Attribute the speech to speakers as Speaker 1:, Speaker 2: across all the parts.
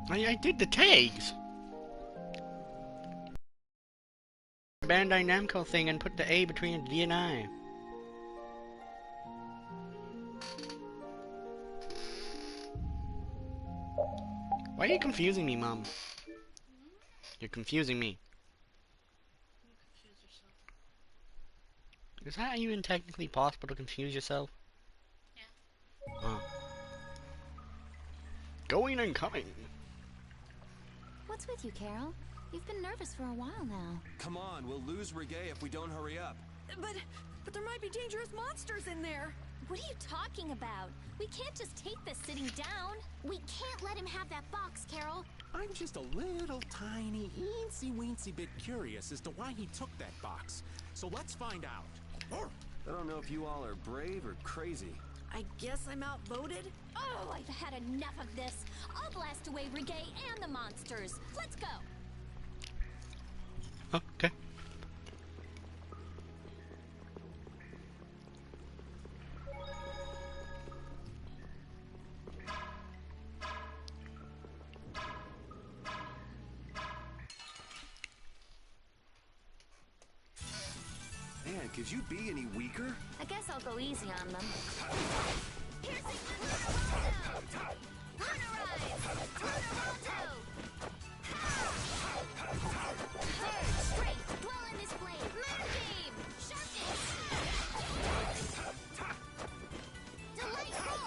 Speaker 1: I did the tags. Bandai Namco thing and put the A between the D and I. Why are you confusing me, Mom? You're confusing me.
Speaker 2: You confuse yourself.
Speaker 1: Is that even technically possible to confuse yourself?
Speaker 2: Yeah.
Speaker 1: Oh. Going and coming.
Speaker 3: What's with you, Carol? You've been nervous for a while now.
Speaker 4: Come on, we'll lose Reggae if we don't hurry up.
Speaker 5: But there might be dangerous monsters in there.
Speaker 3: What are you talking about? We can't just take this sitting down. We can't let him have that box, Carol.
Speaker 4: I'm just a little tiny, eensy-weensy bit curious as to why he took that box. So let's find out. I don't know if you all are brave or crazy.
Speaker 5: I guess I'm outvoted.
Speaker 3: Oh, I've had enough of this. I'll blast away Reggae and the monsters. Let's go.
Speaker 1: Okay.
Speaker 4: Man, could you be any weaker?
Speaker 3: I guess I'll go easy on them. Straight, dwell in this blade. Murder beam! Sharpness! Delightful!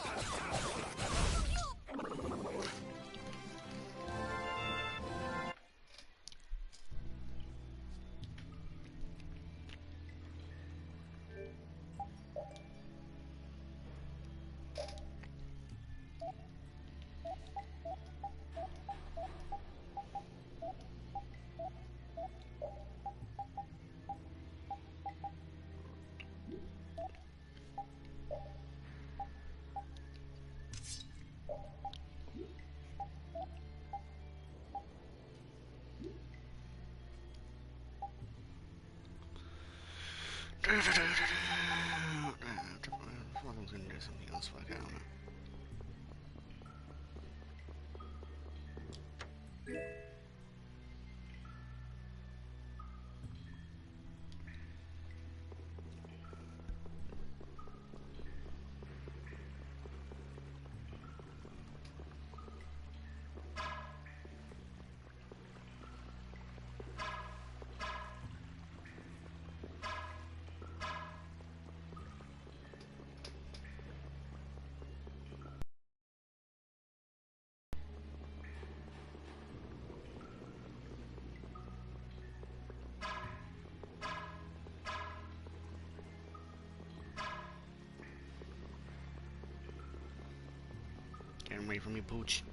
Speaker 1: I was gonna do something else, fuck, I don't know. Getting away from me, pooch.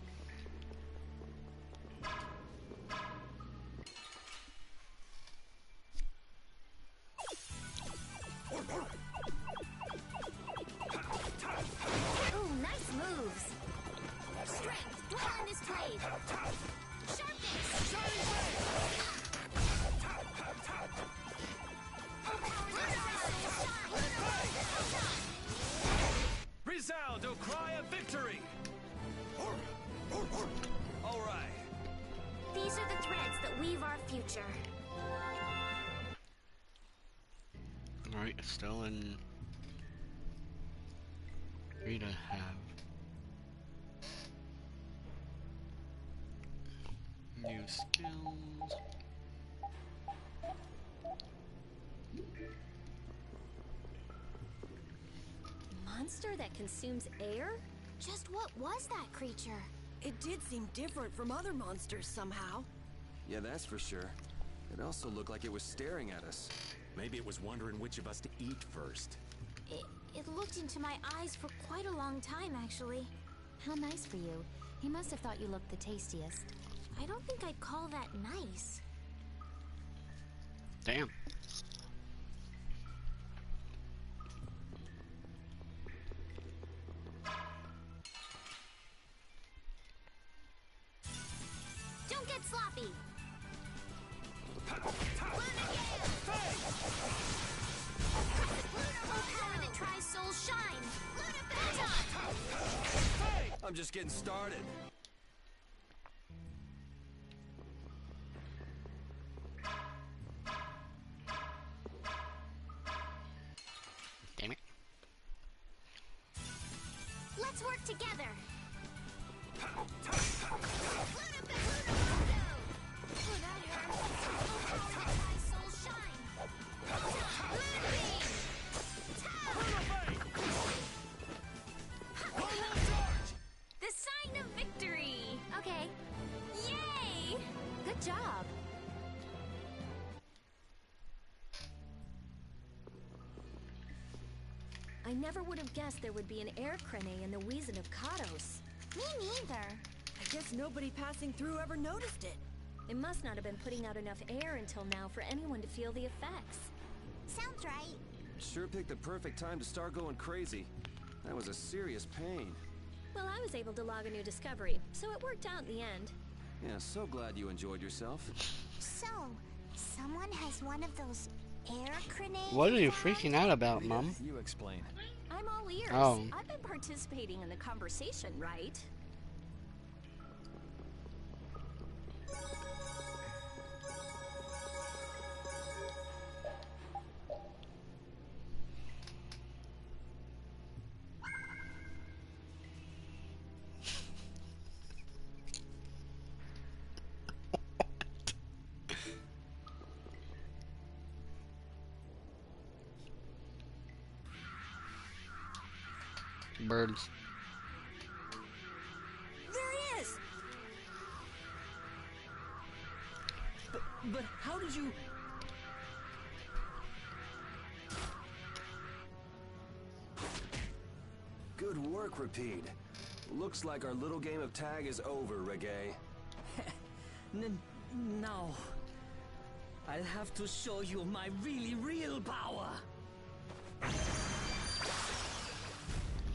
Speaker 3: Ooh, nice moves. Strength, dwell in this blade. Sharpness!
Speaker 4: Resound, O cry of victory! All right.
Speaker 3: These are the threads that weave our future.
Speaker 1: Alright, still in... Free to have... New skills...
Speaker 3: Monster that consumes air? Just what was that creature?
Speaker 5: It did seem different from other monsters somehow.
Speaker 4: Yeah, that's for sure. It also looked like it was staring at us. Maybe it was wondering which of us to eat first.
Speaker 3: It looked into my eyes for quite a long time, actually. How nice for you. He must have thought you looked the tastiest. I don't think I'd call that nice.
Speaker 1: Damn.
Speaker 3: Don't get sloppy! Power that tries souls shine!
Speaker 4: I'm just getting started.
Speaker 3: Let's work together. The sign of victory. Okay. Yay! Good job.
Speaker 5: I never would have guessed there would be an air crane in the Wheezin of Kados.
Speaker 3: Me neither.
Speaker 5: I guess nobody passing through ever noticed it. It must not have been putting out enough air until now for anyone to feel the effects.
Speaker 3: Sounds right.
Speaker 4: Sure picked the perfect time to start going crazy. That was a serious pain.
Speaker 5: Well, I was able to log a new discovery, so it worked out in the end.
Speaker 4: Yeah, so glad you enjoyed yourself.
Speaker 3: So, someone has one of those air grenades?
Speaker 1: What are you freaking out about,
Speaker 4: Rita,
Speaker 1: Mom?
Speaker 4: you explain.
Speaker 5: I'm all ears.
Speaker 1: Oh.
Speaker 5: I've been participating in the conversation, right?
Speaker 1: Birds.
Speaker 5: There he is! But how did you...
Speaker 4: Good work, Repeat. Looks like our little game of tag is over, Reggae.
Speaker 6: Now, I'll have to show you my really real power.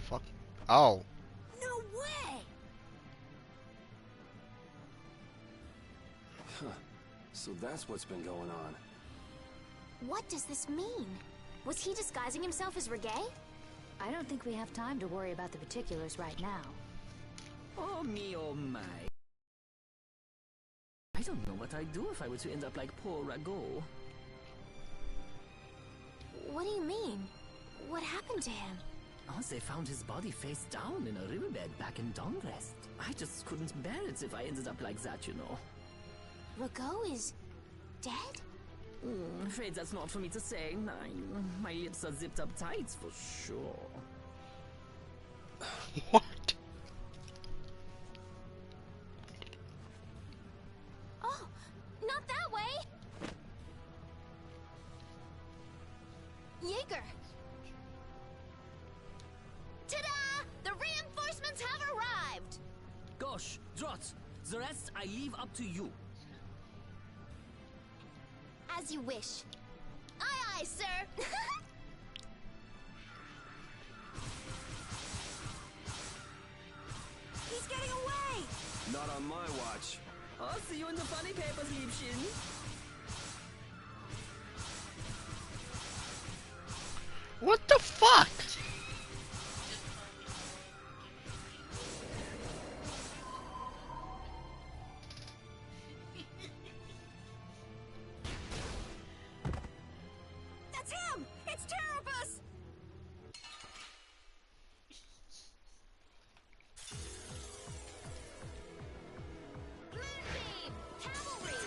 Speaker 1: Fuck. Oh.
Speaker 5: No way!
Speaker 4: Huh. So that's what's been going on.
Speaker 3: What does this mean? Was he disguising himself as Reggae?
Speaker 7: I don't think we have time to worry about the particulars right now.
Speaker 6: Oh me, oh my. I don't know what I'd do if I were to end up like poor Rago.
Speaker 3: What do you mean? What happened to him?
Speaker 6: Oh, they found his body face down in a riverbed back in Dongrest. I just couldn't bear it if I ended up like that, you know.
Speaker 3: Rago is dead?
Speaker 6: Afraid that's not for me to say. My lips are zipped up tight for sure.
Speaker 1: What?
Speaker 3: Oh, not that way! Jaeger! Ta-da! The reinforcements have arrived!
Speaker 6: Gosh, Drot, the rest I leave up to you.
Speaker 3: As you wish. Aye, aye, sir!
Speaker 5: He's getting away!
Speaker 4: Not on my watch.
Speaker 6: I'll see you in the funny papers, Liebchen.
Speaker 1: What the fuck?
Speaker 5: That's him! It's Terrapus!
Speaker 3: Moonbeam! Cavalry!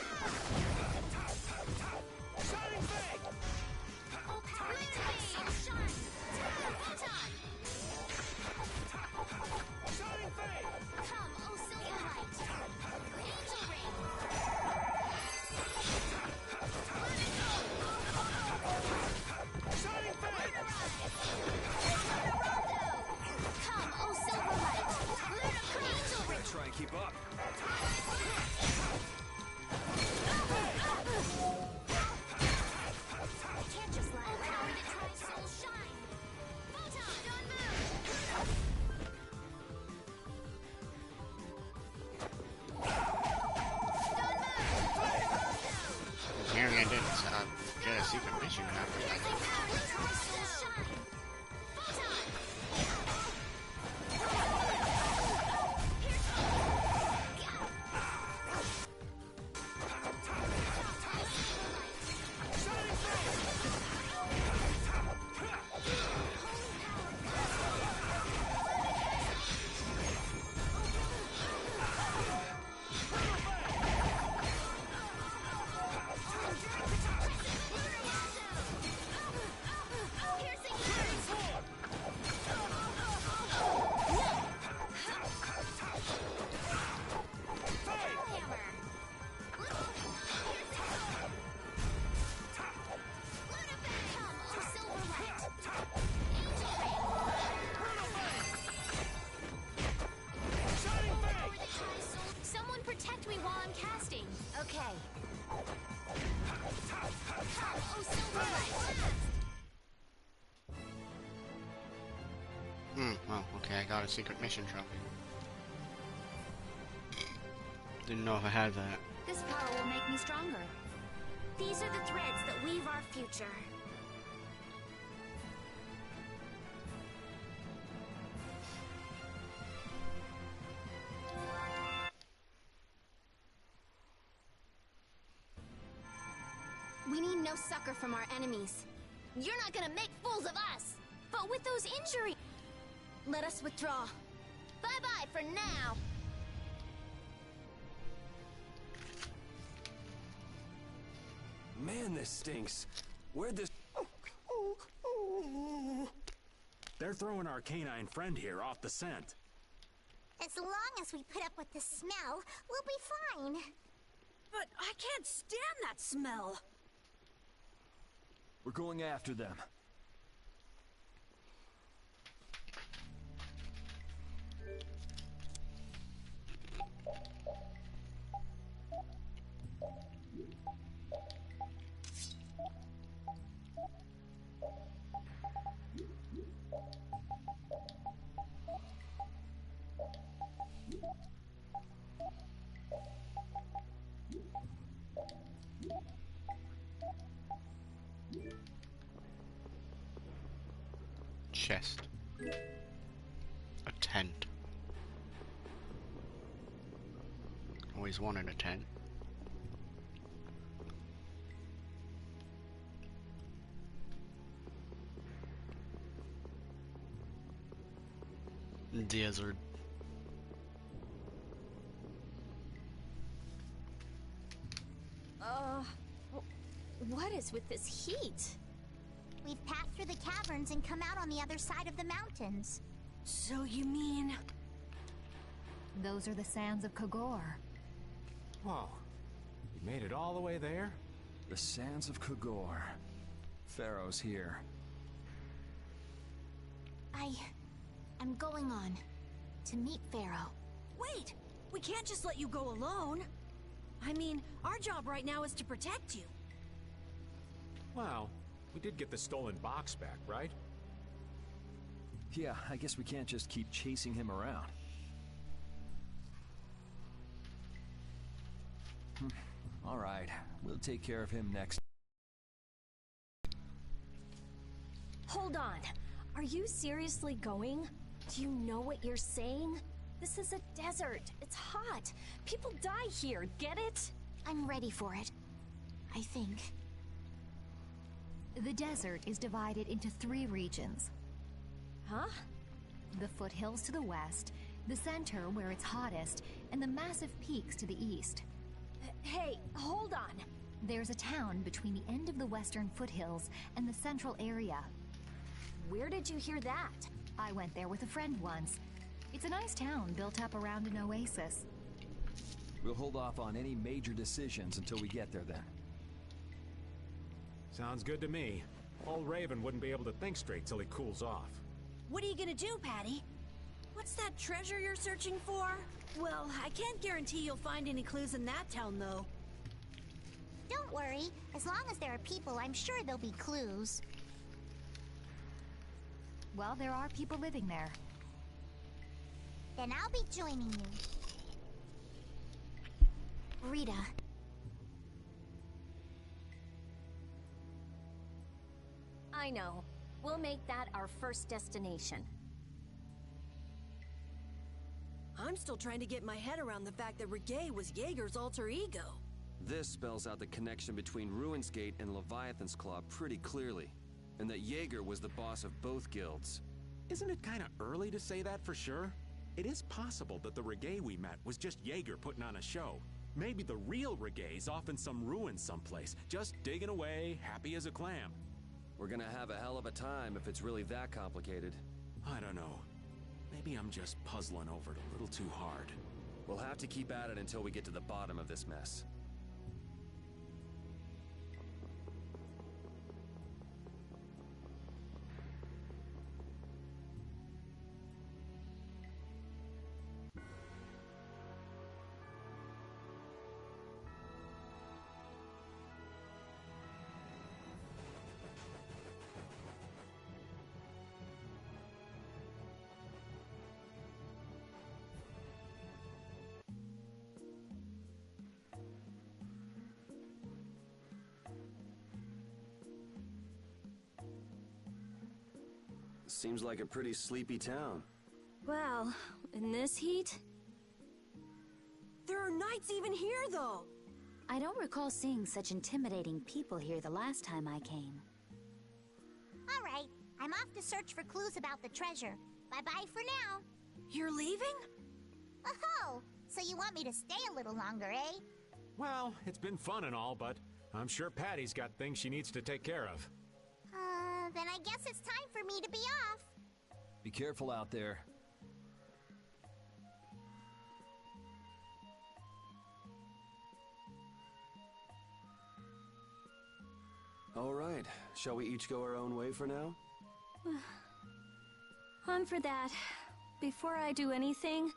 Speaker 3: Okay. Oh, Silver Light!
Speaker 1: Well, okay, I got a secret mission trophy. Didn't know if I had that.
Speaker 3: This power will make me stronger. These are the threads that weave our future. We need no succor from our enemies. You're not gonna make fools of us! But with those injuries... Let us withdraw. Bye-bye for now!
Speaker 4: Man, this stinks. Where'd this... They're throwing our canine friend here off the scent.
Speaker 3: As long as we put up with the smell, we'll be fine.
Speaker 5: But I can't stand that smell.
Speaker 8: We're going after them.
Speaker 1: Chest. A tent. Always wanted a tent. Desert.
Speaker 5: What is with this heat?
Speaker 3: We've passed through the caverns and come out on the other side of the mountains.
Speaker 5: So you mean...
Speaker 7: Those are the sands of Kogor.
Speaker 4: Whoa. You made it all the way there?
Speaker 8: The sands of Kogor. Pharaoh's here.
Speaker 3: I'm going on to meet Pharaoh.
Speaker 5: Wait! We can't just let you go alone. I mean, our job right now is to protect you.
Speaker 4: Well, we did get the stolen box back, right?
Speaker 8: Yeah, I guess we can't just keep chasing him around. All right, we'll take care of him next.
Speaker 5: Hold on. Are you seriously going? Do you know what you're saying? This is a desert. It's hot. People die here, get it?
Speaker 3: I'm ready for it. I think.
Speaker 7: The desert is divided into 3 regions.
Speaker 5: Huh?
Speaker 7: The foothills to the west, the center where it's hottest, and the massive peaks to the east.
Speaker 5: Hey, hold on.
Speaker 7: There's a town between the end of the western foothills and the central area.
Speaker 5: Where did you hear that?
Speaker 7: I went there with a friend once. It's a nice town built up around an oasis.
Speaker 8: We'll hold off on any major decisions until we get there then.
Speaker 4: Sounds good to me. Old Raven wouldn't be able to think straight till he cools off.
Speaker 5: What are you gonna do, Patty? What's that treasure you're searching for? Well, I can't guarantee you'll find any clues in that town, though.
Speaker 3: Don't worry. As long as there are people, I'm sure there'll be clues.
Speaker 7: Well, there are people living there.
Speaker 3: Then I'll be joining you. Rita.
Speaker 5: I know. We'll make that our first destination. I'm still trying to get my head around the fact that Reggae was Jaeger's alter ego.
Speaker 9: This spells out the connection between Ruin's Gate and Leviathan's Claw pretty clearly, and that Jaeger was the boss of both guilds.
Speaker 4: Isn't it kind of early to say that for sure? It is possible that the Reggae we met was just Jaeger putting on a show. Maybe the real Reggae's off in some ruin someplace, just digging away, happy as a clam.
Speaker 9: We're gonna have a hell of a time if it's really that complicated.
Speaker 4: I don't know. Maybe I'm just puzzling over it a little too hard.
Speaker 9: We'll have to keep at it until we get to the bottom of this mess. Seems like a pretty sleepy town.
Speaker 5: Well, in this heat?
Speaker 10: There are knights even here, though!
Speaker 7: I don't recall seeing such intimidating people here the last time I came.
Speaker 3: Alright, I'm off to search for clues about the treasure. Bye-bye for now.
Speaker 10: You're leaving?
Speaker 3: Oh, so you want me to stay a little longer, eh?
Speaker 4: Well, it's been fun and all, but I'm sure Patty's got things she needs to take care of.
Speaker 3: Then I guess it's time for me to be off.
Speaker 8: Be careful out there.
Speaker 9: All right, shall we each go our own way for now?
Speaker 5: On for that. Before I do anything,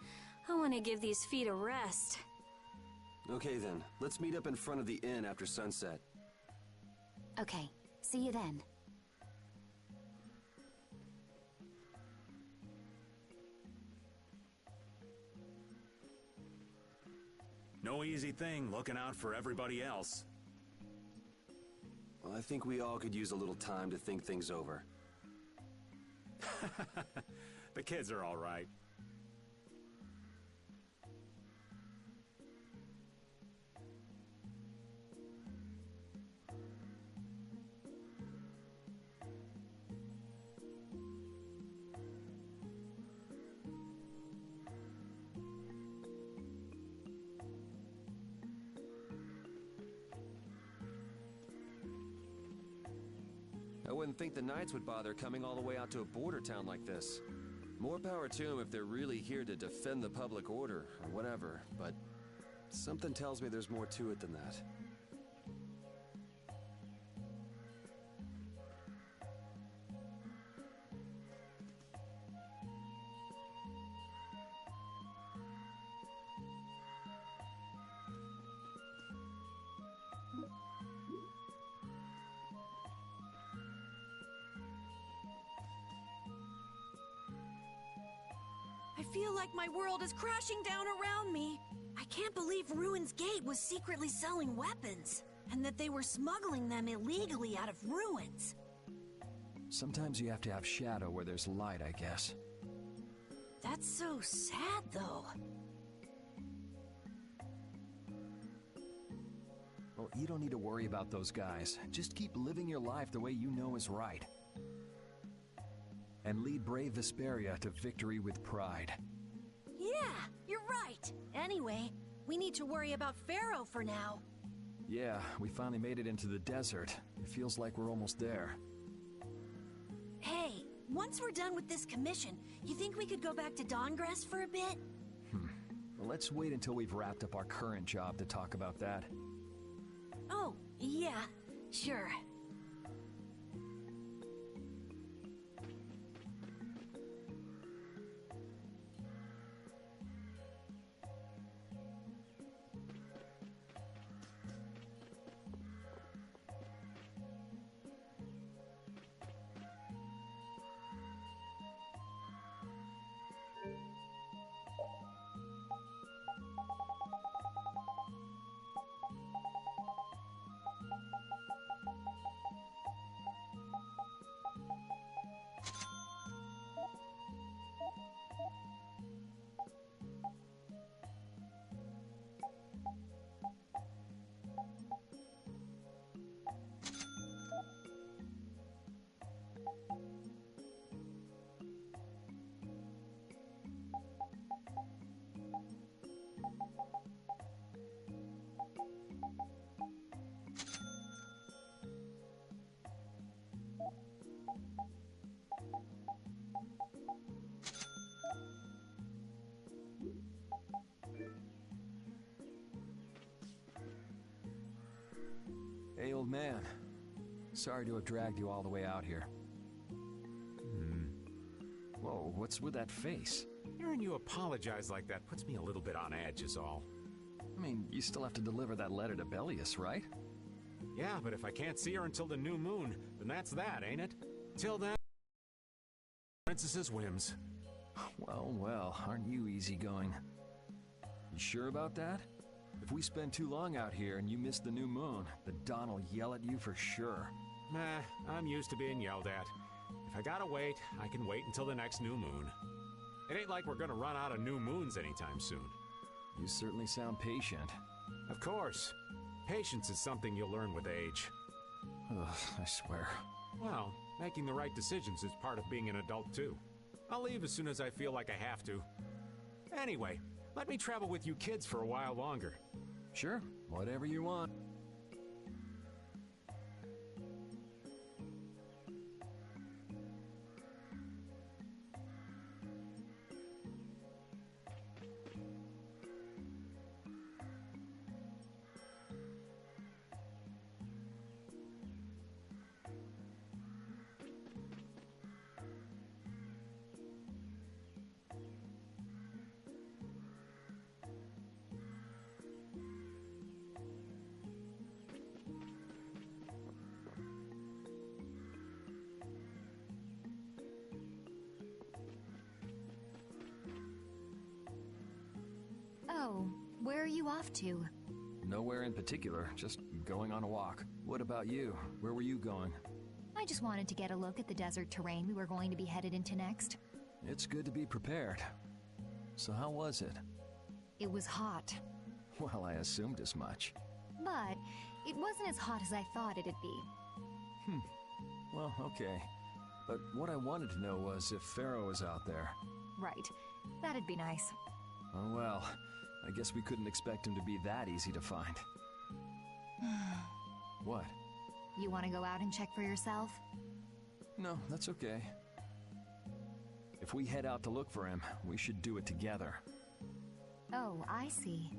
Speaker 5: I want to give these feet a rest.
Speaker 9: Okay then, let's meet up in front of the inn after sunset.
Speaker 7: Okay, see you then.
Speaker 4: No easy thing looking out for everybody else.
Speaker 9: Well, I think we all could use a little time to think things over.
Speaker 4: The kids are all right.
Speaker 9: I wouldn't think the Knights would bother coming all the way out to a border town like this. More power to them if they're really here to defend the public order, or whatever, but something tells me there's more to it than that.
Speaker 10: I feel like my world is crashing down around me. I can't believe Ruin's Gate was secretly selling weapons, and that they were smuggling them illegally out of ruins.
Speaker 8: Sometimes you have to have shadow where there's light, I guess.
Speaker 10: That's so sad, though.
Speaker 8: Well, you don't need to worry about those guys. Just keep living your life the way you know is right. And lead brave Vesperia to victory with pride.
Speaker 10: Yeah, you're right. Anyway, we need to worry about Pharaoh for now.
Speaker 8: Yeah, we finally made it into the desert. It feels like we're almost there.
Speaker 10: Hey, once we're done with this commission, you think we could go back to Dawngress for a bit?
Speaker 8: Well, let's wait until we've wrapped up our current job to talk about that.
Speaker 10: Oh, yeah, sure.
Speaker 8: Hey, old man. Sorry to have dragged you all the way out here. Whoa, what's with that face?
Speaker 4: Hearing you apologize like that puts me a little bit on edge is all.
Speaker 8: I mean, you still have to deliver that letter to Bellius, right?
Speaker 4: Yeah, but if I can't see her until the new moon, then that's that, ain't it? Till then, princess's whims.
Speaker 8: Well, well, aren't you easygoing? You sure about that? If we spend too long out here and you miss the new moon, the Dawn will yell at you for sure.
Speaker 4: Nah, I'm used to being yelled at. If I gotta wait, I can wait until the next new moon. It ain't like we're gonna run out of new moons anytime soon.
Speaker 8: You certainly sound patient.
Speaker 4: Of course. Patience is something you'll learn with age.
Speaker 8: Ugh, I swear.
Speaker 4: Well, making the right decisions is part of being an adult, too. I'll leave as soon as I feel like I have to. Anyway, let me travel with you kids for a while longer.
Speaker 8: Sure, whatever you want.
Speaker 7: Oh, where are you off to?
Speaker 8: Nowhere in particular, just going on a walk. What about you? Where were you going?
Speaker 7: I just wanted to get a look at the desert terrain we were going to be headed into next.
Speaker 8: It's good to be prepared. So how was it?
Speaker 7: It was hot,
Speaker 8: Well, I assumed as much.
Speaker 7: but it wasn't as hot as I thought it'd be.
Speaker 8: Well, okay. But what I wanted to know was if Pharaoh was out there.
Speaker 7: Right. That'd be nice.
Speaker 8: Oh well, I guess we couldn't expect him to be that easy to find. What?
Speaker 7: You want to go out and check for yourself?
Speaker 8: No, that's okay. If we head out to look for him, we should do it together.
Speaker 7: Oh, I see.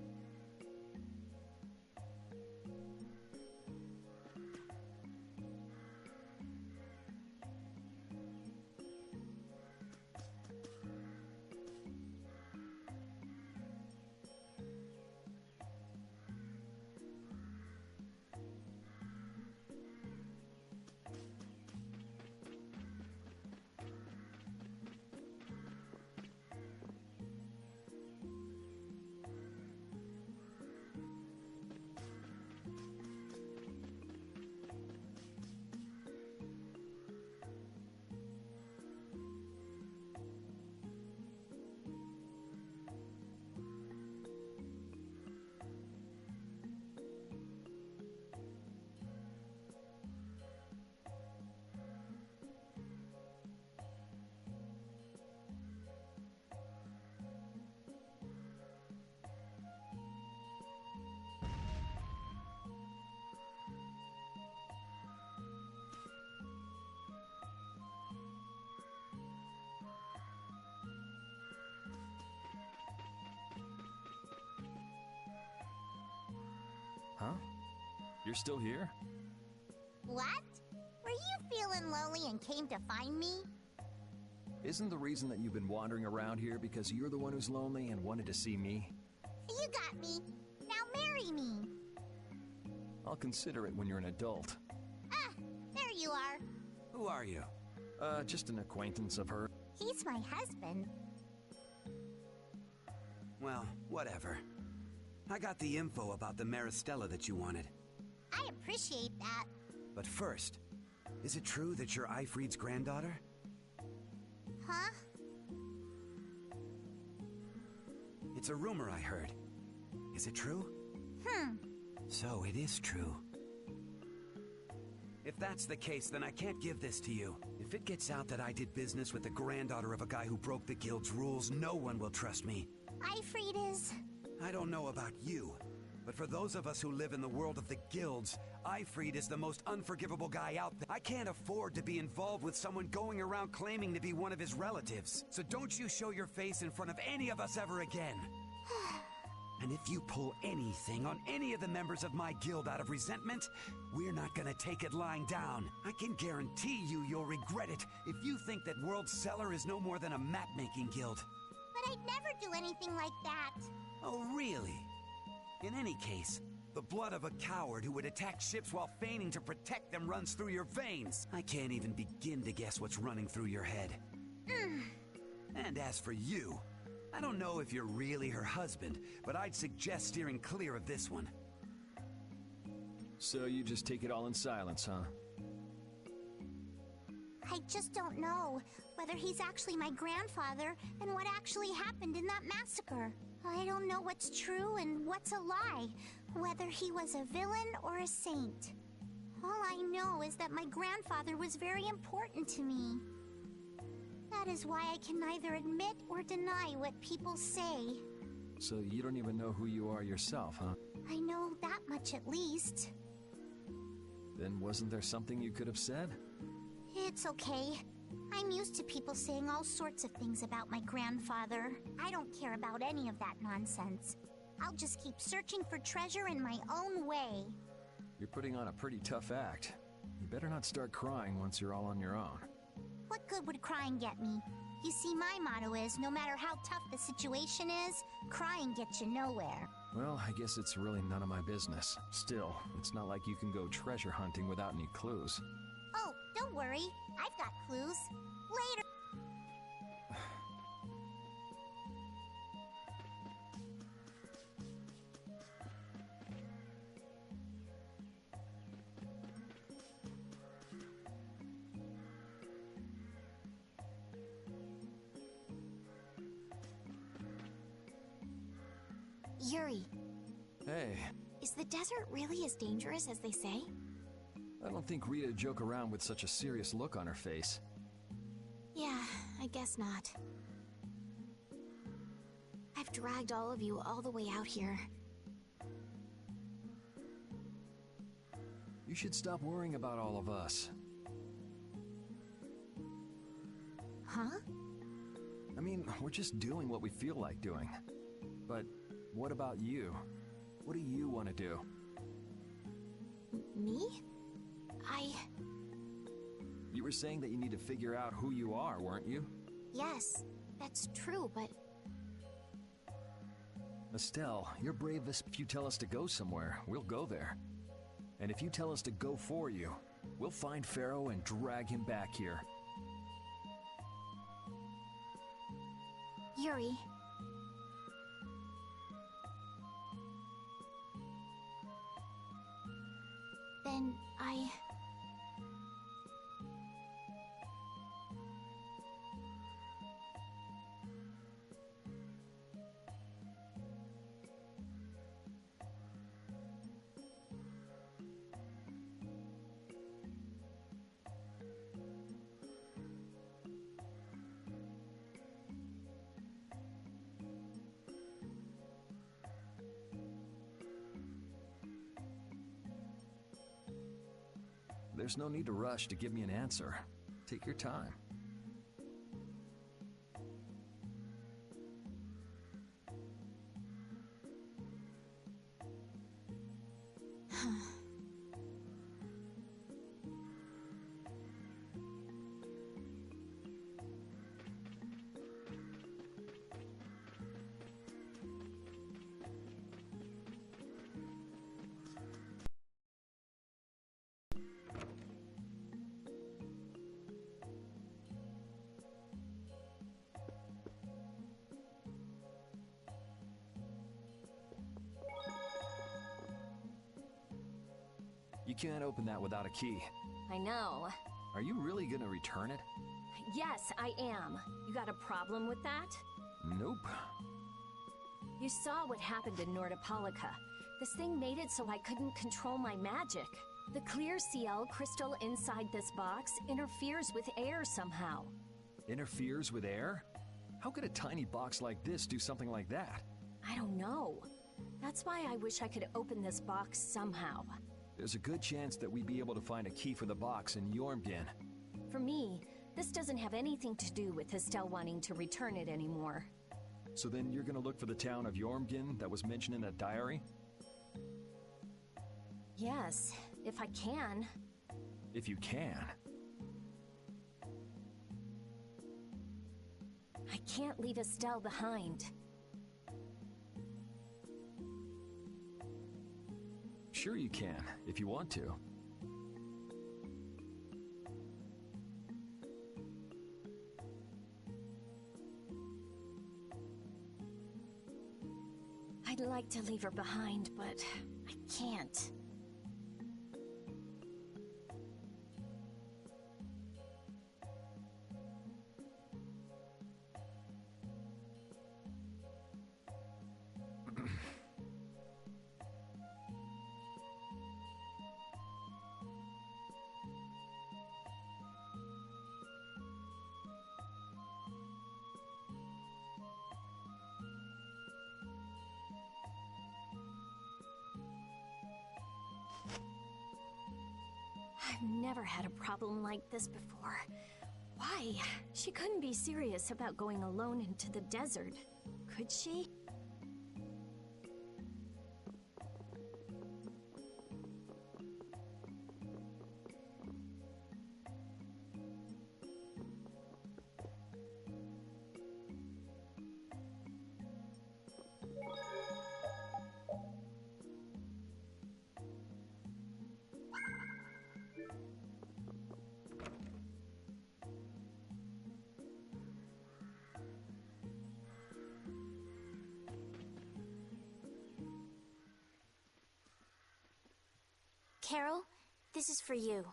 Speaker 8: Huh? You're still here?
Speaker 3: What? Were you feeling lonely and came to find me?
Speaker 8: Isn't the reason that you've been wandering around here because you're the one who's lonely and wanted to see me?
Speaker 3: You got me. Now marry me.
Speaker 8: I'll consider it when you're an adult.
Speaker 3: Ah, there you are.
Speaker 9: Who are you?
Speaker 8: Just an acquaintance of her.
Speaker 3: He's my husband.
Speaker 11: Well, whatever. I got the info about the Maristella that you wanted.
Speaker 3: I appreciate that.
Speaker 11: But first, is it true that you're Eifried's granddaughter?
Speaker 3: Huh?
Speaker 11: It's a rumor I heard. Is it true? So it is true. If that's the case, then I can't give this to you. If it gets out that I did business with the granddaughter of a guy who broke the guild's rules, no one will trust me.
Speaker 3: Eifried is...
Speaker 11: I don't know about you, but for those of us who live in the world of the guilds, Eifried is the most unforgivable guy out there. I can't afford to be involved with someone going around claiming to be one of his relatives. So don't you show your face in front of any of us ever again. And if you pull anything on any of the members of my guild out of resentment, we're not gonna take it lying down. I can guarantee you'll regret it if you think that World Cellar is no more than a map-making guild.
Speaker 3: But I'd never do anything like that.
Speaker 11: Oh, really? In any case, the blood of a coward who would attack ships while feigning to protect them runs through your veins. I can't even begin to guess what's running through your head. And as for you, I don't know if you're really her husband, but I'd suggest steering clear of this one.
Speaker 8: So you just take it all in silence, huh?
Speaker 3: I just don't know whether he's actually my grandfather and what actually happened in that massacre. I don't know what's true and what's a lie, whether he was a villain or a saint. All I know is that my grandfather was very important to me. That is why I can neither admit or deny what people say.
Speaker 8: So you don't even know who you are yourself, huh?
Speaker 3: I know that much at least.
Speaker 8: Then wasn't there something you could have said?
Speaker 3: It's okay. I'm used to people saying all sorts of things about my grandfather. I don't care about any of that nonsense. I'll just keep searching for treasure in my own way.
Speaker 8: You're putting on a pretty tough act. You better not start crying once you're all on your own.
Speaker 3: What good would crying get me? You see, my motto is, no matter how tough the situation is, crying gets you nowhere.
Speaker 8: Well, I guess it's really none of my business. Still, it's not like you can go treasure hunting without any clues.
Speaker 3: Oh, don't worry. I've got clues. Later.
Speaker 5: Yuri,
Speaker 8: Hey,
Speaker 5: is the desert really as dangerous as they say?
Speaker 8: I don't think Rita joke around with such a serious look on her face.
Speaker 5: Yeah, I guess not. I've dragged all of you all the way out here.
Speaker 8: You should stop worrying about all of us.
Speaker 5: Huh?
Speaker 8: I mean, we're just doing what we feel like doing. But what about you? What do you want to do?
Speaker 5: Me?
Speaker 8: You were saying that you need to figure out who you are, weren't you?
Speaker 5: Yes, that's true, but...
Speaker 8: Estelle, you're brave. If you tell us to go somewhere, we'll go there. And if you tell us to go for you, we'll find Pharaoh and drag him back here.
Speaker 5: Yuri... Then
Speaker 8: There's no need to rush to give me an answer. Take your time. You can't open that without a key.
Speaker 5: I know.
Speaker 8: Are you really gonna return it?
Speaker 5: Yes, I am. You got a problem with that?
Speaker 8: Nope.
Speaker 5: You saw what happened in Nordopolica. This thing made it so I couldn't control my magic. The clear CL crystal inside this box interferes with air somehow.
Speaker 8: Interferes with air? How could a tiny box like this do something like that?
Speaker 5: I don't know. That's why I wish I could open this box somehow.
Speaker 8: There's a good chance that we'd be able to find a key for the box in Jormungand.
Speaker 5: For me, this doesn't have anything to do with Estelle wanting to return it anymore.
Speaker 8: So then you're gonna look for the town of Jormungand that was mentioned in that diary?
Speaker 5: Yes, if I can.
Speaker 8: If you can.
Speaker 5: I can't leave Estelle behind.
Speaker 8: Sure you can, if you want to.
Speaker 5: I'd like to leave her behind, but I can't. I've never had a problem like this before. Why? She couldn't be serious about going alone into the desert, could she?
Speaker 3: Carol, this is for you.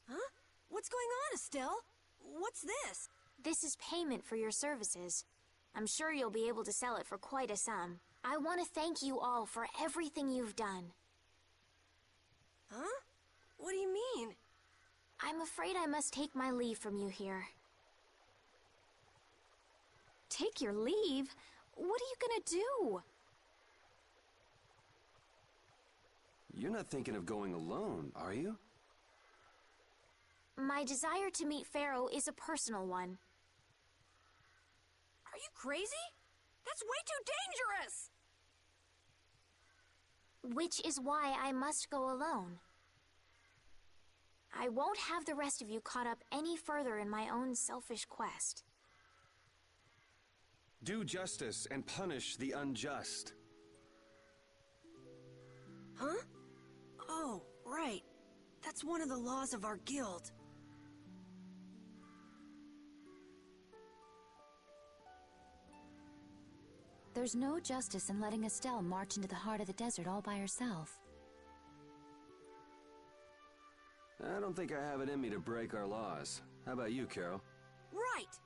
Speaker 10: Huh? What's going on, Estelle? What's this?
Speaker 3: This is payment for your services. I'm sure you'll be able to sell it for quite a sum. I want to thank you all for everything you've done.
Speaker 10: Huh? What do you mean?
Speaker 3: I'm afraid I must take my leave from you here.
Speaker 5: Take your leave? What are you gonna do?
Speaker 9: You're not thinking of going alone, are you?
Speaker 3: My desire to meet Pharaoh is a personal one.
Speaker 10: Are you crazy? That's way too dangerous!
Speaker 3: Which is why I must go alone. I won't have the rest of you caught up any further in my own selfish quest.
Speaker 9: Do justice and punish the unjust.
Speaker 10: Huh? Oh, right. That's one of the laws of our guild.
Speaker 7: There's no justice in letting Estelle march into the heart of the desert all by herself.
Speaker 9: I don't think I have it in me to break our laws. How about you, Carol?
Speaker 10: Right!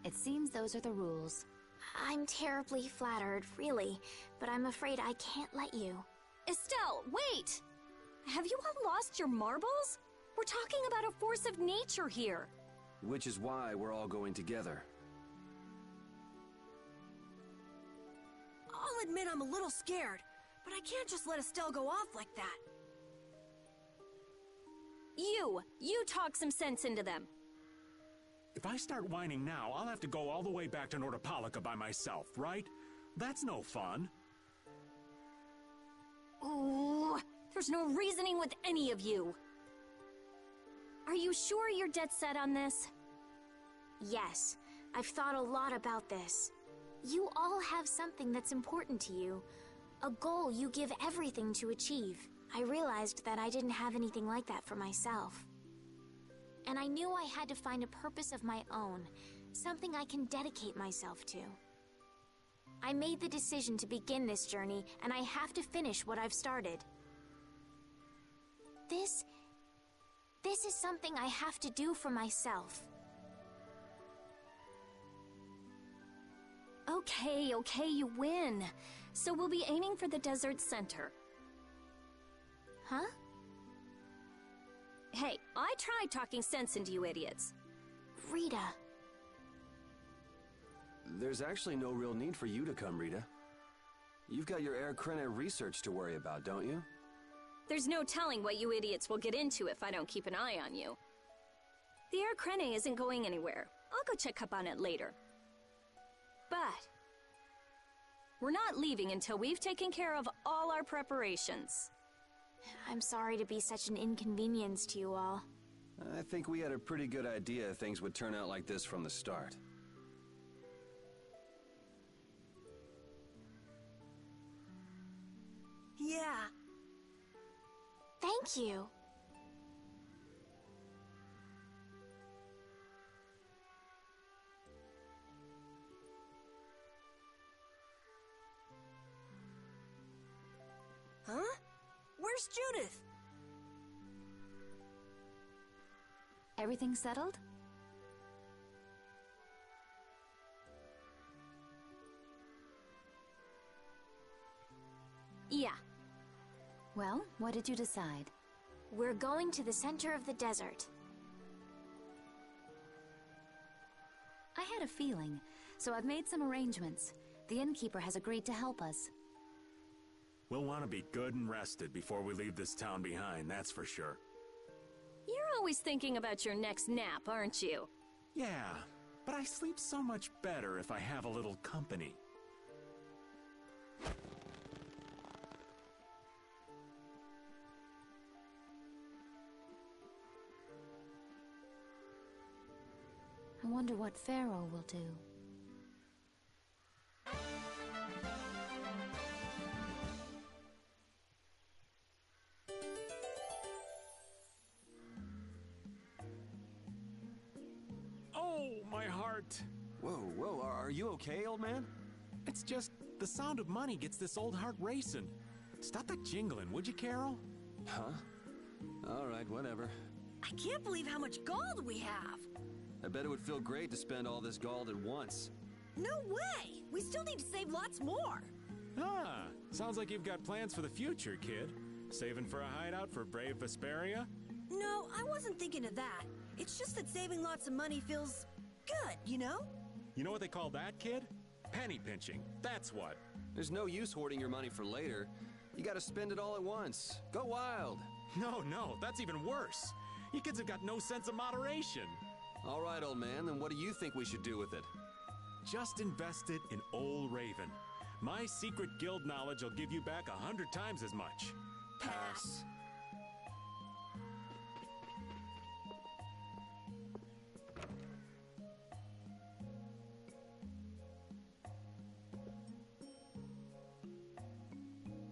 Speaker 7: It seems those are the rules.
Speaker 3: I'm terribly flattered, really, but I'm afraid I can't let you.
Speaker 5: Estelle, wait! Have you all lost your marbles? We're talking about a force of nature here.
Speaker 9: Which is why we're all going together.
Speaker 10: I'll admit I'm a little scared, but I can't just let Estelle go off like that.
Speaker 5: You talk some sense into them.
Speaker 4: If I start whining now, I'll have to go all the way back to Nordopolica by myself, right? That's no fun.
Speaker 5: Ooh, there's no reasoning with any of you. Are you sure you're dead set on this?
Speaker 3: Yes, I've thought a lot about this. You all have something that's important to you. A goal you give everything to achieve. I realized that I didn't have anything like that for myself. And I knew I had to find a purpose of my own, something I can dedicate myself to. I made the decision to begin this journey, and I have to finish what I've started. This is something I have to do for myself.
Speaker 5: Okay, you win. So we'll be aiming for the desert center.
Speaker 3: Huh?
Speaker 5: Hey, I tried talking sense into you idiots.
Speaker 3: Rita.
Speaker 9: There's actually no real need for you to come, Rita. You've got your Air Krene research to worry about, don't you?
Speaker 5: There's no telling what you idiots will get into if I don't keep an eye on you. The Air Krene isn't going anywhere. I'll go check up on it later. But we're not leaving until we've taken care of all our preparations.
Speaker 3: I'm sorry to be such an inconvenience to you all.
Speaker 9: I think we had a pretty good idea things would turn out like this from the start.
Speaker 10: Yeah.
Speaker 3: Thank you.
Speaker 10: Huh? Where's Judith?
Speaker 7: Everything settled?
Speaker 5: Yeah.
Speaker 7: Well, what did you decide?
Speaker 3: We're going to the center of the desert.
Speaker 7: I had a feeling, so I've made some arrangements. The innkeeper has agreed to help us.
Speaker 4: We'll want to be good and rested before we leave this town behind, that's for sure.
Speaker 5: You're always thinking about your next nap, aren't you?
Speaker 4: Yeah, but I sleep so much better if I have a little company.
Speaker 7: I wonder what Pharaoh will do.
Speaker 4: Oh, my heart!
Speaker 9: Whoa, are you okay, old man?
Speaker 4: It's just the sound of money gets this old heart racing. Stop that jingling, would you, Carol?
Speaker 9: Huh? All right, whatever.
Speaker 10: I can't believe how much gold we have.
Speaker 9: I bet it would feel great to spend all this gold at once.
Speaker 10: No way! We still need to save lots more.
Speaker 4: Ah, sounds like you've got plans for the future, kid. Saving for a hideout for brave Vesperia?
Speaker 10: No, I wasn't thinking of that. It's just that saving lots of money feels good, you know?
Speaker 4: You know what they call that, kid? Penny pinching. That's what.
Speaker 9: There's no use hoarding your money for later. You gotta spend it all at once. Go wild.
Speaker 4: No, that's even worse. You kids have got no sense of moderation.
Speaker 9: All right, old man, then what do you think we should do with it?
Speaker 4: Just invest it in Old Raven. My secret guild knowledge will give you back 100 times as much.
Speaker 10: Pass.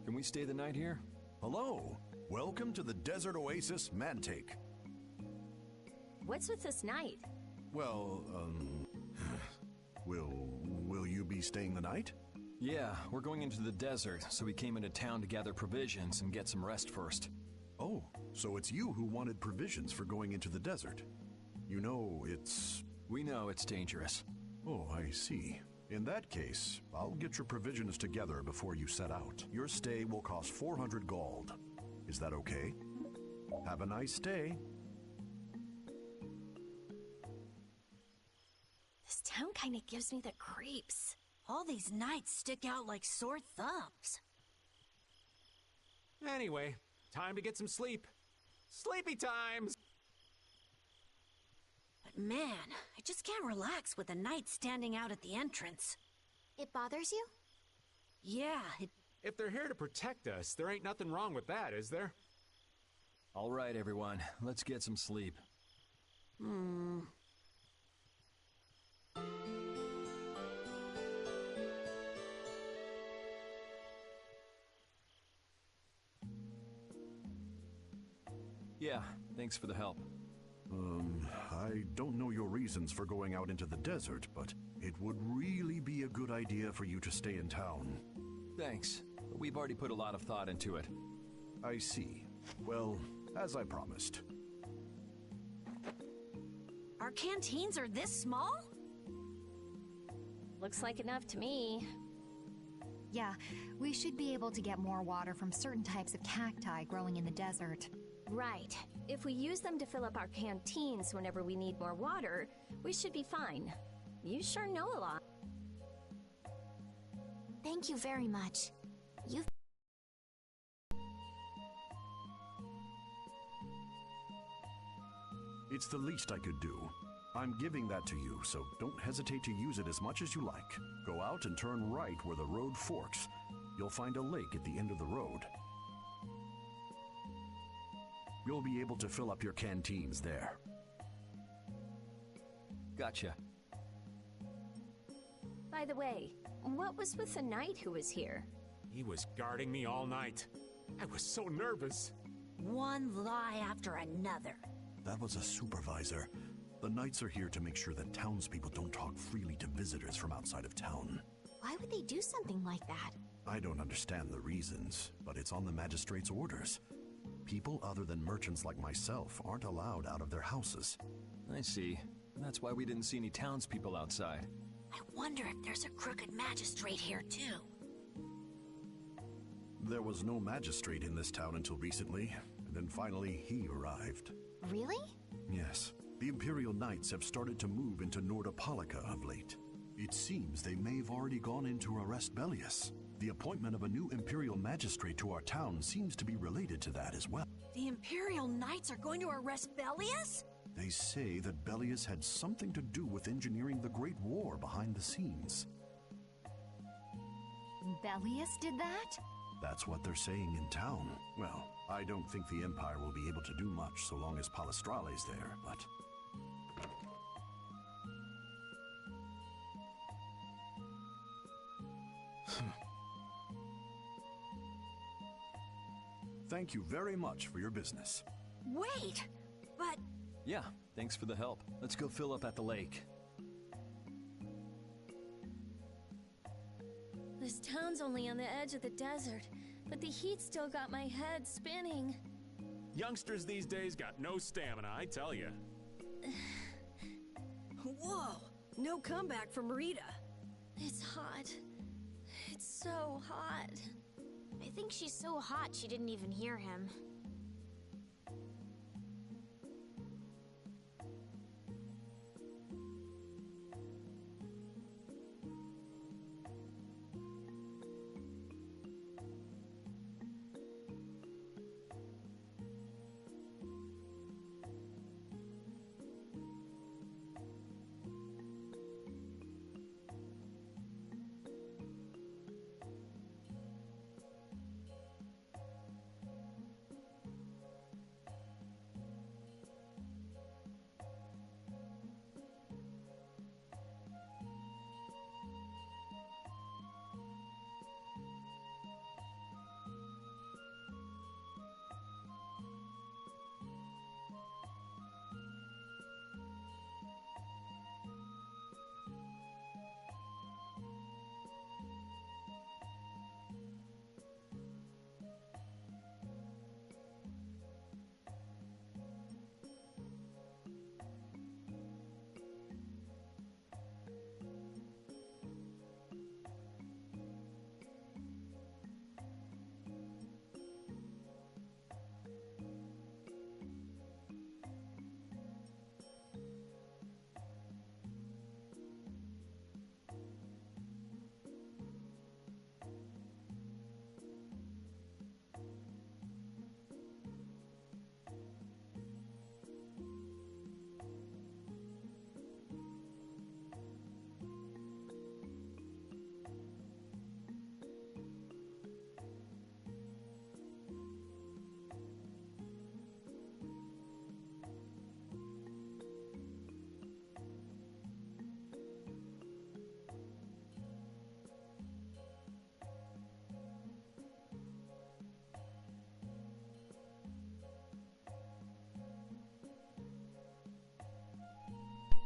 Speaker 8: Can we stay the night here?
Speaker 12: Hello. Welcome to the Desert Oasis Mantake.
Speaker 5: What's with this night?
Speaker 12: Well, will you be staying the night?
Speaker 8: Yeah, we're going into the desert, so we came into town to gather provisions and get some rest first.
Speaker 12: Oh, so it's you who wanted provisions for going into the desert. You know,
Speaker 8: We know it's dangerous.
Speaker 12: Oh, I see. In that case, I'll get your provisions together before you set out. Your stay will cost 400 gold. Is that okay? Have a nice stay.
Speaker 5: This town kind of gives me the creeps.
Speaker 10: All these nights stick out like sore thumbs.
Speaker 4: Anyway, time to get some sleep. Sleepy times!
Speaker 10: But man, I just can't relax with the knight standing out at the entrance.
Speaker 3: It bothers you?
Speaker 10: Yeah,
Speaker 4: If they're here to protect us, there ain't nothing wrong with that, is there?
Speaker 8: All right, everyone, let's get some sleep. Yeah, thanks for the help.
Speaker 12: I don't know your reasons for going out into the desert, but it would really be a good idea for you to stay in town.
Speaker 8: Thanks, but we've already put a lot of thought into it.
Speaker 12: I see. Well, as I promised.
Speaker 10: our canteens are this small?
Speaker 5: Looks like enough to me.
Speaker 7: Yeah, we should be able to get more water from certain types of cacti growing in the desert.
Speaker 5: Right. If we use them to fill up our canteens whenever we need more water, we should be fine. You sure know a lot.
Speaker 3: Thank you very much. You've...
Speaker 12: It's the least I could do. I'm giving that to you, so don't hesitate to use it as much as you like. Go out and turn right where the road forks. You'll find a lake at the end of the road. You'll be able to fill up your canteens there.
Speaker 8: Gotcha.
Speaker 5: By the way, what was with the knight who was here?
Speaker 4: He was guarding me all night. I was so nervous.
Speaker 10: One lie after another.
Speaker 12: That was a supervisor. The knights are here to make sure that townspeople don't talk freely to visitors from outside of town.
Speaker 3: Why would they do something like that?
Speaker 12: I don't understand the reasons, but it's on the magistrate's orders. People other than merchants like myself aren't allowed out of their houses.
Speaker 8: I see. That's why we didn't see any townspeople outside.
Speaker 10: I wonder if there's a crooked magistrate here too.
Speaker 12: There was no magistrate in this town until recently, and then finally he arrived.
Speaker 3: Really?
Speaker 12: Yes. The Imperial Knights have started to move into Nordopolica of late. It seems they may have already gone in to arrest Bellius. The appointment of a new Imperial Magistrate to our town seems to be related to that as well.
Speaker 10: The Imperial Knights are going to arrest Bellius?
Speaker 12: They say that Bellius had something to do with engineering the Great War behind the scenes.
Speaker 7: Bellius did that?
Speaker 12: That's what they're saying in town. Well, I don't think the Empire will be able to do much so long as Palestrale's there, but... Thank you very much for your business.
Speaker 10: Wait, but...
Speaker 8: Yeah, thanks for the help. Let's go fill up at the lake.
Speaker 5: This town's only on the edge of the desert, but the heat still got my head spinning.
Speaker 4: Youngsters these days got no stamina, I tell you.
Speaker 10: Whoa, no comeback from Rita.
Speaker 5: It's hot. It's so hot.
Speaker 3: I think she's so hot she didn't even hear him.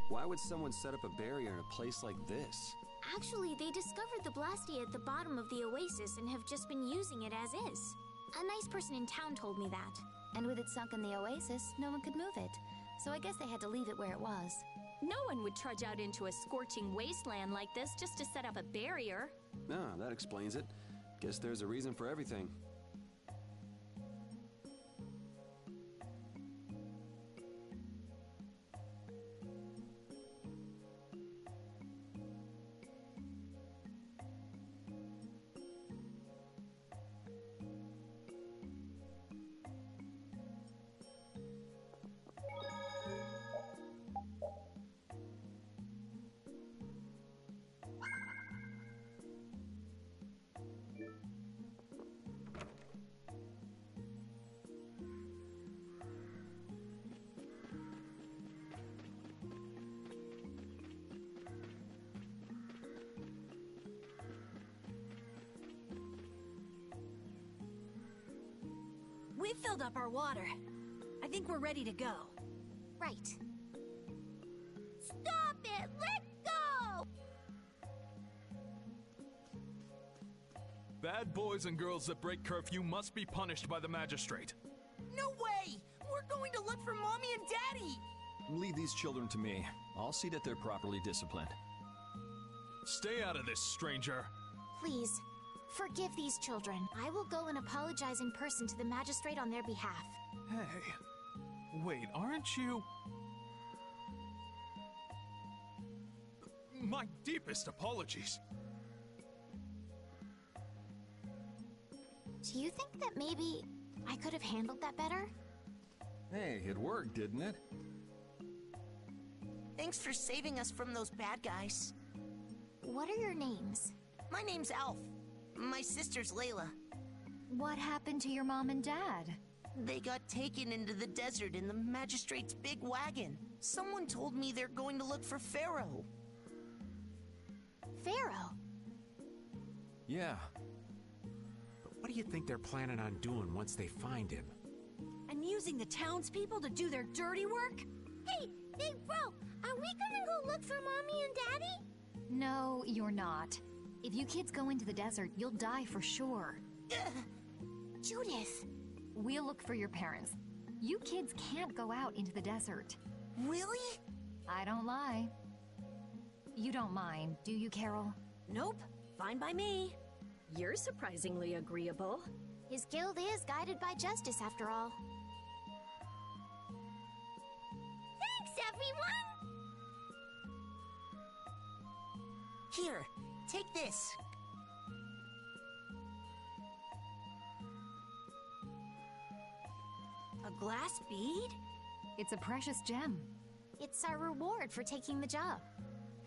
Speaker 9: Why would someone set up a barrier in a place like this?
Speaker 3: Actually, they discovered the Blastia at the bottom of the oasis and have just been using it as is. A nice person in town told me that.
Speaker 7: And with it sunk in the oasis, no one could move it. So I guess they had to leave it where it was.
Speaker 5: No one would trudge out into a scorching wasteland like this just to set up a barrier.
Speaker 9: Ah, that explains it. Guess there's a reason for everything.
Speaker 10: We've filled up our water. I think we're ready to go.
Speaker 3: Right. Stop it! Let go!
Speaker 13: Bad boys and girls that break curfew must be punished by the magistrate.
Speaker 10: No way! We're going to look for Mommy and Daddy!
Speaker 8: Leave these children to me. I'll see that they're properly disciplined.
Speaker 13: Stay out of this, stranger.
Speaker 3: Please, forgive these children. I will go and apologize in person to the magistrate on their behalf.
Speaker 13: Hey, wait, aren't you... My deepest apologies.
Speaker 3: Do you think that maybe I could have handled that better?
Speaker 8: Hey, it worked, didn't it?
Speaker 14: Thanks for saving us from those bad guys.
Speaker 3: What are your names?
Speaker 14: My name's Alf. My sister's Layla.
Speaker 7: What happened to your mom and dad?
Speaker 14: They got taken into the desert in the magistrate's big wagon. Someone told me they're going to look for Pharaoh.
Speaker 3: Pharaoh?
Speaker 8: Yeah.
Speaker 4: But what do you think they're planning on doing once they find him?
Speaker 10: And using the townspeople to do their dirty work?
Speaker 3: Hey, bro, are we gonna go look for Mommy and Daddy?
Speaker 7: No, you're not. If you kids go into the desert, you'll die for sure.
Speaker 3: Judith!
Speaker 7: We'll look for your parents. You kids can't go out into the desert.
Speaker 14: Really?
Speaker 7: I don't lie. You don't mind, do you, Carol?
Speaker 10: Nope. Fine by me.
Speaker 5: You're surprisingly agreeable.
Speaker 3: His guild is guided by justice, after all. Thanks, everyone!
Speaker 14: Here, take this.
Speaker 10: A glass bead?
Speaker 7: It's a precious gem.
Speaker 3: It's our reward for taking the job.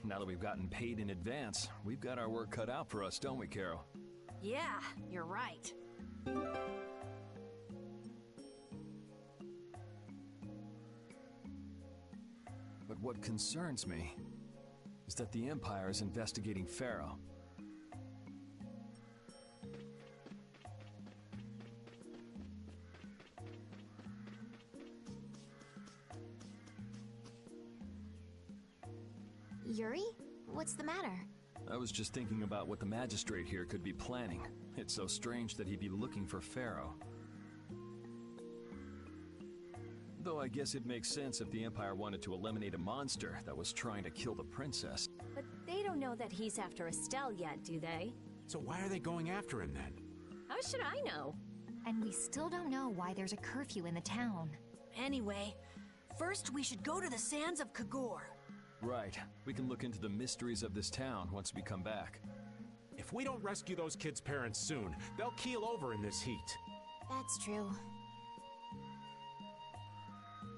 Speaker 8: Now that we've gotten paid in advance, we've got our work cut out for us, don't we, Carol?
Speaker 10: Yeah, you're right.
Speaker 8: But what concerns me is that the Empire is investigating Pharaoh.
Speaker 3: Yuri? What's the matter?
Speaker 8: I was just thinking about what the magistrate here could be planning. It's so strange that he'd be looking for Pharaoh. Though I guess it makes sense if the Empire wanted to eliminate a monster that was trying to kill the princess.
Speaker 5: But they don't know that he's after Estelle yet, do they?
Speaker 4: So why are they going after him then?
Speaker 5: How should I know?
Speaker 7: And we still don't know why there's a curfew in the town.
Speaker 10: Anyway, first we should go to the sands of Kagor.
Speaker 8: Right. We can look into the mysteries of this town once we come back.
Speaker 4: If we don't rescue those kids' parents soon, they'll keel over in this heat.
Speaker 3: That's true.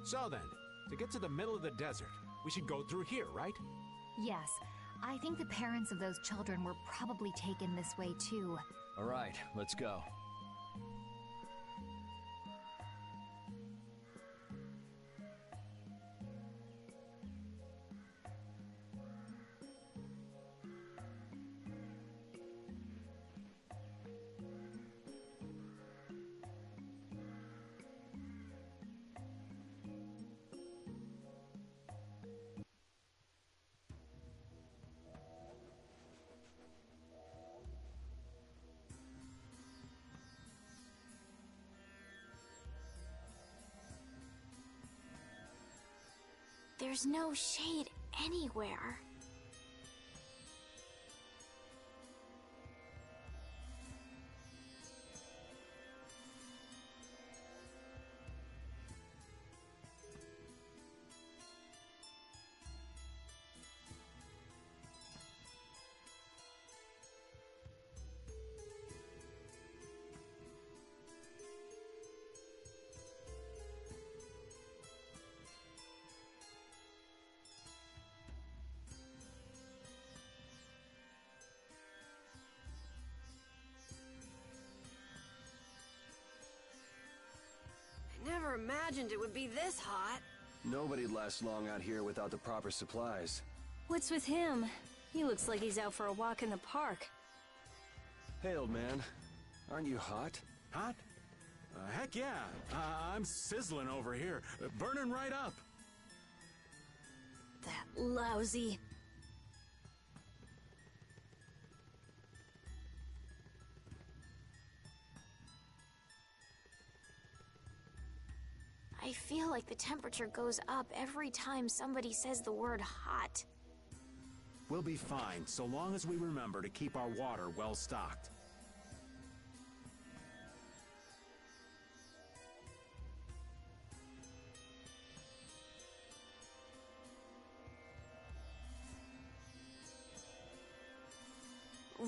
Speaker 4: So then, to get to the middle of the desert, we should go through here, right?
Speaker 7: Yes, I think the parents of those children were probably taken this way too.
Speaker 8: All right, let's go.
Speaker 3: There's no shade anywhere.
Speaker 10: Never imagined it would be this hot.
Speaker 9: Nobody'd last long out here without the proper supplies.
Speaker 5: What's with him? He looks like he's out for a walk in the park.
Speaker 9: Hey, old man. Aren't you hot?
Speaker 4: Hot? Heck yeah. I'm sizzling over here. Burning right up.
Speaker 5: That lousy...
Speaker 3: I feel like the temperature goes up every time somebody says the word hot.
Speaker 4: We'll be fine, so long as we remember to keep our water well stocked.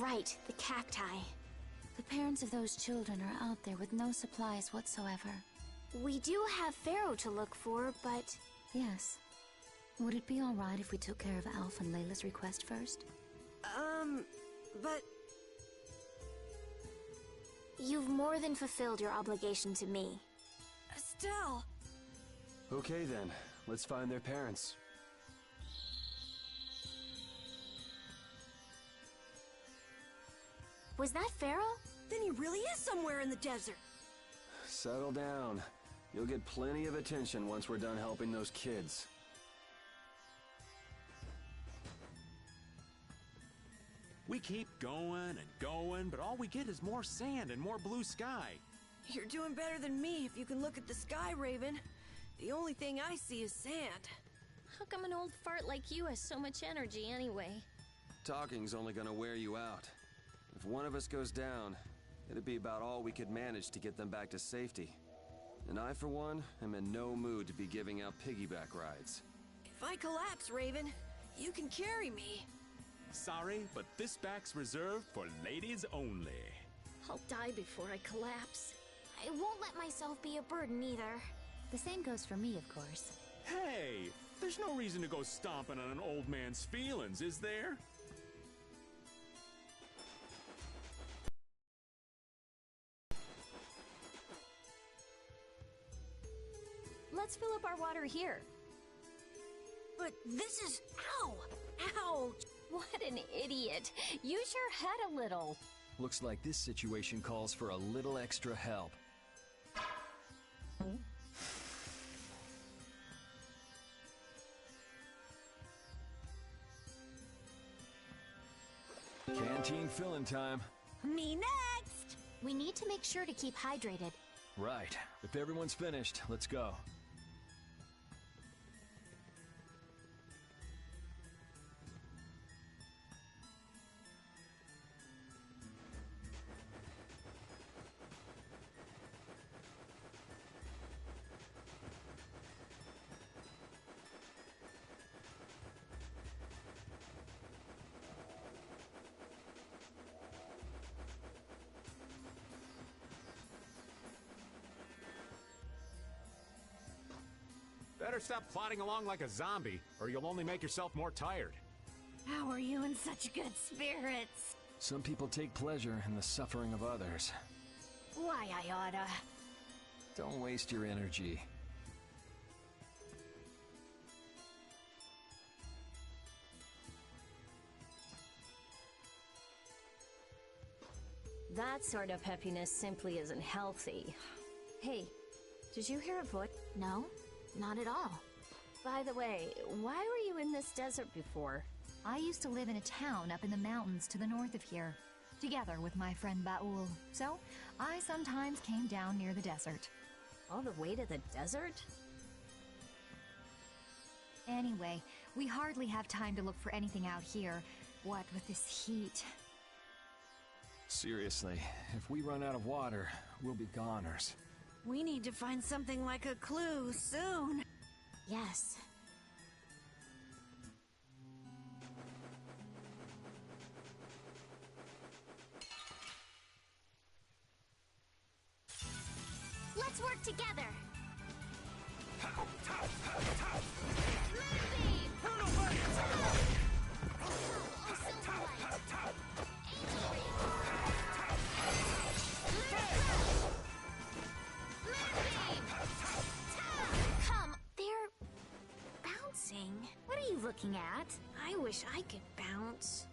Speaker 15: Right, the cacti.
Speaker 7: The parents of those children are out there with no supplies whatsoever.
Speaker 15: We do have Pharaoh to look for, but...
Speaker 7: Yes. Would it be alright if we took care of Alf and Layla's request first?
Speaker 10: But...
Speaker 15: You've more than fulfilled your obligation to me.
Speaker 10: Estelle!
Speaker 9: Okay then, let's find their parents.
Speaker 15: Was that Pharaoh?
Speaker 10: Then he really is somewhere in the desert.
Speaker 9: Settle down. You'll get plenty of attention once we're done helping those kids.
Speaker 4: We keep going and going, but all we get is more sand and more blue sky.
Speaker 10: You're doing better than me if you can look at the sky, Raven. The only thing I see is sand.
Speaker 5: How come an old fart like you has so much energy anyway?
Speaker 9: Talking's only gonna wear you out. If one of us goes down, it'd be about all we could manage to get them back to safety. And I, for one, am in no mood to be giving out piggyback rides.
Speaker 10: If I collapse, Raven, you can carry me.
Speaker 4: Sorry, but this back's reserved for ladies only.
Speaker 5: I'll die before I collapse.
Speaker 15: I won't let myself be a burden either.
Speaker 7: The same goes for me, of course.
Speaker 4: Hey, there's no reason to go stomping on an old man's feelings, is there?
Speaker 5: Let's fill up our water here.
Speaker 10: But this is... Ow! Ouch!
Speaker 5: What an idiot. Use your head a little.
Speaker 8: Looks like this situation calls for a little extra help. Canteen filling time.
Speaker 10: Me next!
Speaker 15: We need to make sure to keep hydrated.
Speaker 8: Right. If everyone's finished, let's go.
Speaker 4: Better stop plodding along like a zombie, or you'll only make yourself more tired.
Speaker 10: How are you in such good spirits?
Speaker 8: Some people take pleasure in the suffering of others.
Speaker 10: Why, I oughta.
Speaker 8: Don't waste your energy.
Speaker 5: That sort of happiness simply isn't healthy. Hey, did you hear a voice?
Speaker 15: No, not at all.
Speaker 5: By the way, why were you in this desert before?
Speaker 7: I used to live in a town up in the mountains to the north of here, together with my friend Baul. So, I sometimes came down near the desert.
Speaker 5: All the way to the desert?
Speaker 7: Anyway, we hardly have time to look for anything out here. What with this heat?
Speaker 8: Seriously, if we run out of water, we'll be goners.
Speaker 10: We need to find something like a clue soon.
Speaker 15: Yes. Let's work together. Come, they're bouncing. What are you looking at?
Speaker 10: I wish I could bounce.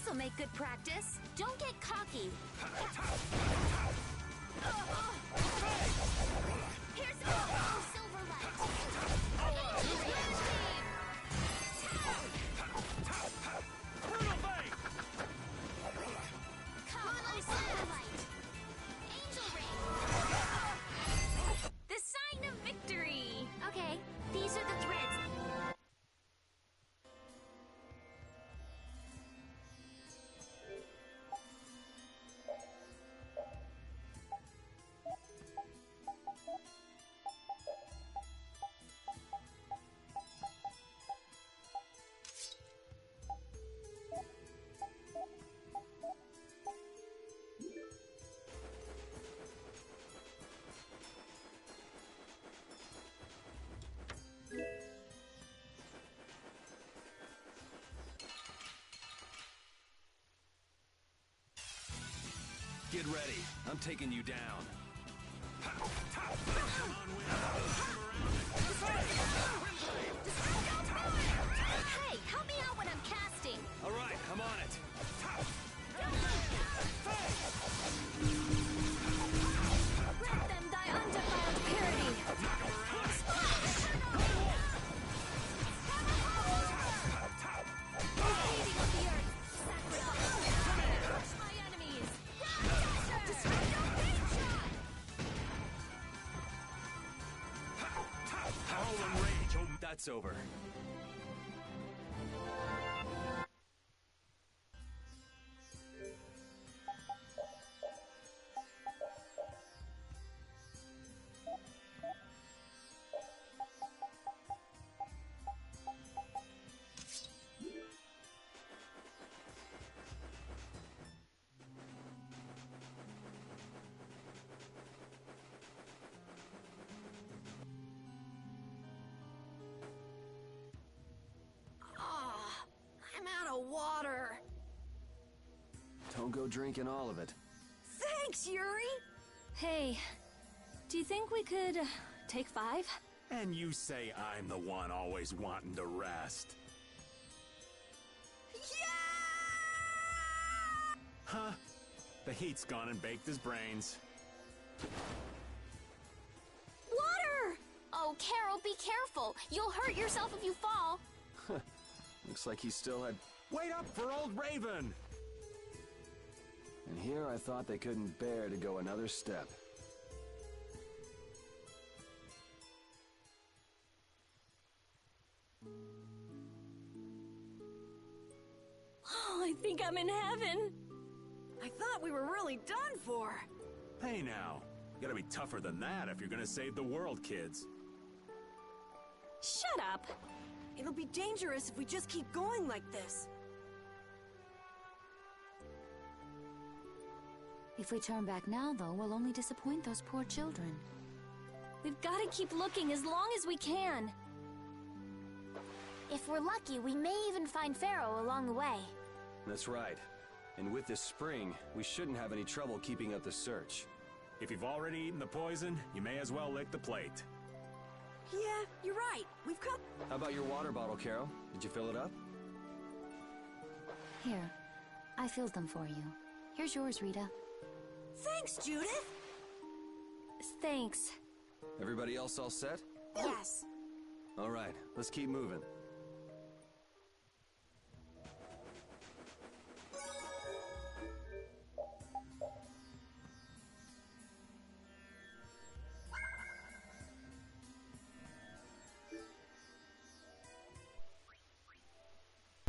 Speaker 15: This'll make good practice. Don't get cocky. Here's silver light. Come on, silver light. Angel ring.
Speaker 5: The sign of victory.
Speaker 15: Okay, these are the threads.
Speaker 9: Get ready. I'm taking you down.
Speaker 5: Hey, help me out when I'm casting.
Speaker 9: All right, I'm on it.
Speaker 5: Let them die undefiled purity. Bleeding of the earth. Sacrifice. Crush my enemies.
Speaker 9: Howl and rage. Oh, that's over.
Speaker 10: I'm out of water.
Speaker 9: Don't go drinking all of it.
Speaker 10: Thanks, Yuri.
Speaker 5: Hey, do you think we could take 5?
Speaker 4: And you say I'm the one always wanting to rest. Huh? The heat's gone and baked his brains.
Speaker 5: Water! Oh, Carol, be careful. You'll hurt yourself if you fall.
Speaker 9: Looks like he still had...
Speaker 4: Wait up for old Raven!
Speaker 9: And here I thought they couldn't bear to go another step.
Speaker 5: Oh, I think I'm in heaven.
Speaker 10: I thought we were really done for.
Speaker 4: Hey now, you gotta be tougher than that if you're gonna save the world, kids.
Speaker 5: Shut up.
Speaker 10: It'll be dangerous if we just keep going like this.
Speaker 15: If we turn back now, though, we'll only disappoint those poor children.
Speaker 5: We've got to keep looking as long as we can.
Speaker 15: If we're lucky, we may even find Pharaoh along the way.
Speaker 9: That's right. And with this spring, we shouldn't have any trouble keeping up the search.
Speaker 4: If you've already eaten the poison, you may as well lick the plate.
Speaker 10: Yeah, you're right. We've come...
Speaker 9: How about your water bottle, Carol? Did you fill it up?
Speaker 15: Here, I filled them for you. Here's yours, Rita.
Speaker 10: Thanks, Judith!
Speaker 5: Thanks.
Speaker 9: Everybody else all set?
Speaker 10: Yes.
Speaker 9: All right, let's keep moving.